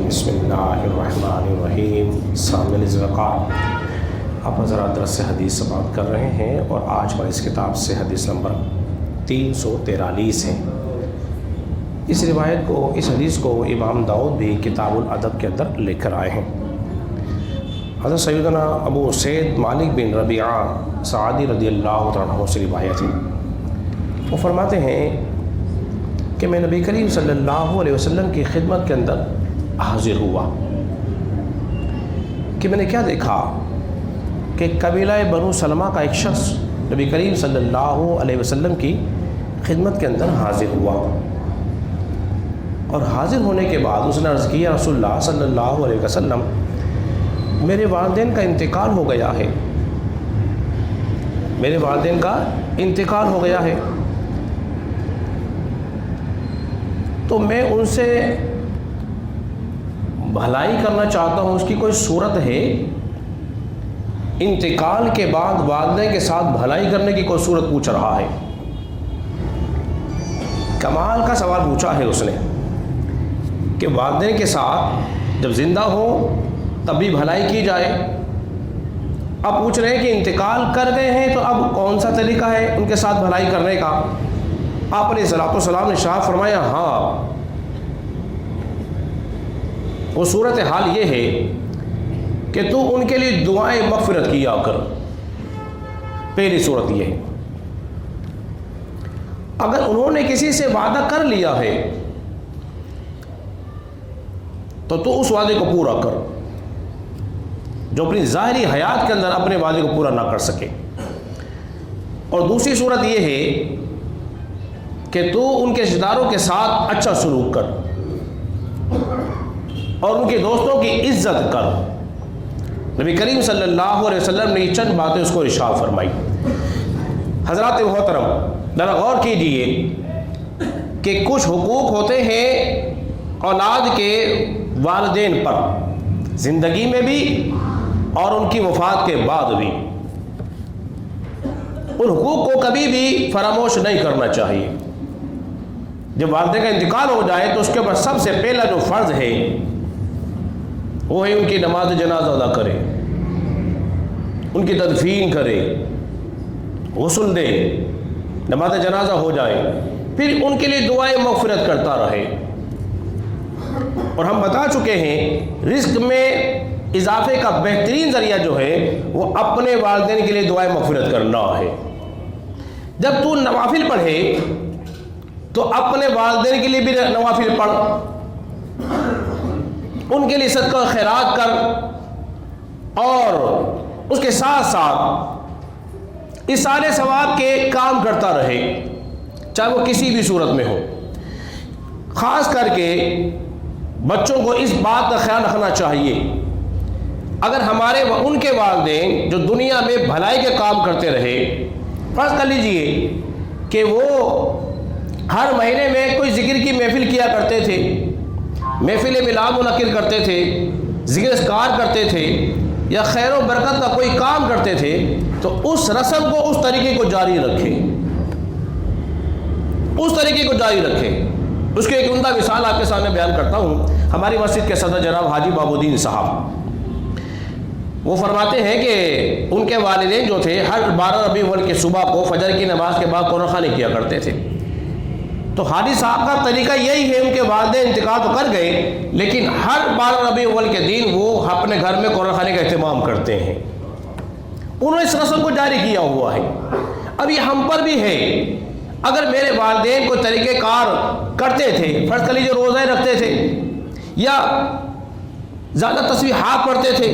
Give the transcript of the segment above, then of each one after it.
बिस्मिल्लाहिर्रहमानिर्रहीम। सामिल ज़क़ात आप हज़रात दरस से हदीस समाअत कर रहे हैं और आज हमारी इस किताब से हदीस नंबर 343 है। इस हदीस को इमाम दाऊद भी किताबुल अदब के अंदर लेकर आए हैं। हज़रत सैयदना अबू सैद मालिक बिन रबिया सादी रज़ियल्लाहु तआला अन्हु से रिवायत है। वो फरमाते हैं कि मैं नबी करीम सल्लल्लाहु अलैहि वसल्लम की खिदमत के अंदर हाजिर हुआ कि मैंने क्या देखा कि कबीला बनु सलमा का एक शख्स नबी करीम सल्लल्लाहु अलैहि वसल्लम की खिदमत के अंदर हाजिर हुआ और हाजिर होने के बाद उसने अर्ज़ किया, रसूलुल्लाह सल्लल्लाहु अलैहि वसल्लम, मेरे वालिदैन का इंतकाल हो गया है, मेरे वालिदैन का इंतकाल हो गया है, तो मैं उनसे भलाई करना चाहता हूँ। उसकी कोई सूरत है? इंतकाल के बाद वालिदैन के साथ भलाई करने की कोई सूरत पूछ रहा है। कमाल का सवाल पूछा है उसने कि वालिदैन के साथ जब ज़िंदा हो तब भी भलाई की जाए। अब पूछ रहे हैं कि इंतकाल कर गए हैं तो अब कौन सा तरीका है उनके साथ भलाई करने का। आपने सलाम ने इरशाद फरमाया, हाँ, वो सूरत हाल ये है कि तू उनके लिए दुआएं मग़फ़िरत किया कर। पहली सूरत ये है, अगर उन्होंने किसी से वादा कर लिया है तो तू उस वादे को पूरा कर, जो अपनी ज़ाहिरी हयात के अंदर अपने वादे को पूरा ना कर सके। और दूसरी सूरत ये है कि तू उनके रिश्तेदारों के साथ अच्छा सलूक कर और उनके दोस्तों की इज्जत कर। नबी करीम सल्लल्लाहु अलैहि वसल्लम ने चंद बातें उसको इरशाद फरमाई। हज़रात मोहतरम, ज़रा गौर कीजिए कि कुछ हुकूक होते हैं औलाद के वालिदैन पर, ज़िंदगी में भी और उनकी वफ़ात के बाद भी। उन हुकूक को कभी भी फरामोश नहीं करना चाहिए। जब वालिदैन का इंतकाल हो जाए तो उसके ऊपर सबसे पहला जो फ़र्ज़ है वो है उनकी नमाज जनाजा अदा करे, उनकी तदफीन करे, गुस्ल दे, नमाज जनाजा हो जाए, फिर उनके लिए दुआएं मग़फ़िरत करता रहे। और हम बता चुके हैं रिज़्क़ में इजाफे का बेहतरीन ज़रिया जो है वो अपने वालिदैन के लिए दुआएं मग़फ़िरत करना है। जब तू नवाफिल पढ़े तो अपने वालिदैन के लिए भी नवाफिल पढ़, उनके लिए सदका खैरात कर और उसके साथ साथ इस सारे सवाब के काम करता रहे, चाहे वो किसी भी सूरत में हो। ख़ास करके बच्चों को इस बात का ख्याल रखना चाहिए, अगर हमारे उनके वालिदैन जो दुनिया में भलाई के काम करते रहे, फ़र्ज़ कर लीजिए कि वो हर महीने में कोई ज़िक्र की महफ़िल किया करते थे, महफ़िल मिलाद मुनक़िद करते थे, ज़िक्र अस्कार करते थे या खैर व बरकत का कोई काम करते थे, तो उस रस्म को, उस तरीके को जारी रखें, उस तरीके को जारी रखें। उसकी एक उम्दा मिसाल आपके सामने बयान करता हूँ। हमारी मस्जिद के सदर जनाब हाजी बाबुद्दीन साहब, वो फरमाते हैं कि उनके वालिदैन जो थे हर 12 रबी अव्वल की सुबह को फजर की नमाज के बाद कुरान ख़वानी किया करते थे। तो हाजी साहब का तरीका यही है, उनके वालिदैन इंतकाल तो कर गए लेकिन हर 12 रबी अव्वल के दिन वो अपने घर में कुरान ख़वानी का एहतमाम करते हैं। उन्होंने इस रस्म को जारी किया हुआ है। अब ये हम पर भी है, अगर मेरे वालिदैन को तरीक़ेकार करते थे, फ़र्ज़ कर लीजिए रोज़े रखते थे या ज़्यादा तस्बीहात पढ़ते थे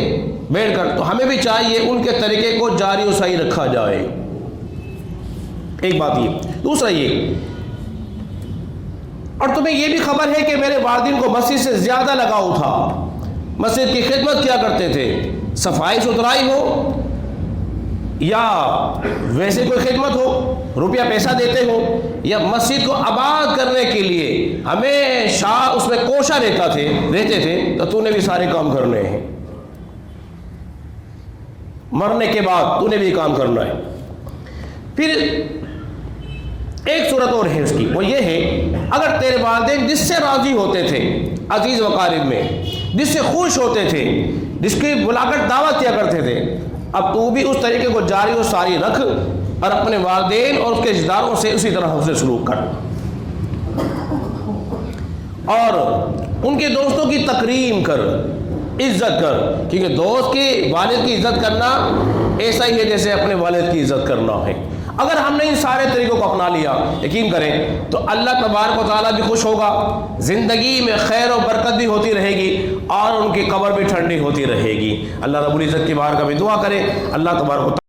बैठ कर, तो हमें भी चाहिए उनके तरीके को जारी व सही रखा जाए। एक बात ये। दूसरा ये, और तुम्हें ये भी खबर है कि मेरे वालिदैन को मस्जिद से ज़्यादा लगाव था, मस्जिद की खिदमत किया करते थे, सफाई सुथराई हो या वैसे कोई खिदमत हो, रुपया पैसा देते हो या मस्जिद को आबाद करने के लिए हमेशा उसमें कोशा रहते थे, तो तूने भी सारे काम करने हैं। मरने के बाद तूने भी काम करना है। फिर ایک صورت اور ہے اس کی، وہ یہ ہے اگر تیرے والدین جس سے راضی ہوتے تھے عزیز و قارب میں، جس سے خوش ہوتے تھے، جس کی بلا کر دعوت کیا کرتے تھے، اب تو بھی اس طریقے کو جاری و ساری رکھ اور اپنے والدین اور اس کے رشتہ داروں سے اسی طرح حسن سلوک کر، اور ان کے دوستوں کی تکریم کر، عزت کر، کیونکہ دوست کی والد کی عزت کرنا ایسا ہی ہے جیسے اپنے والد کی عزت کرنا ہے۔ اگر ہم نے ان سارے طریقوں کو اپنا لیا، یقین کریں تو اللہ تبارک و تعالیٰ بھی خوش ہوگا، زندگی میں خیر و برکت بھی ہوتی رہے گی اور ان کی قبر بھی ٹھنڈی ہوتی رہے گی۔ اللہ رب العزت کی بارگاہ میں دعا کریں، اللہ تبارک و تعالیٰ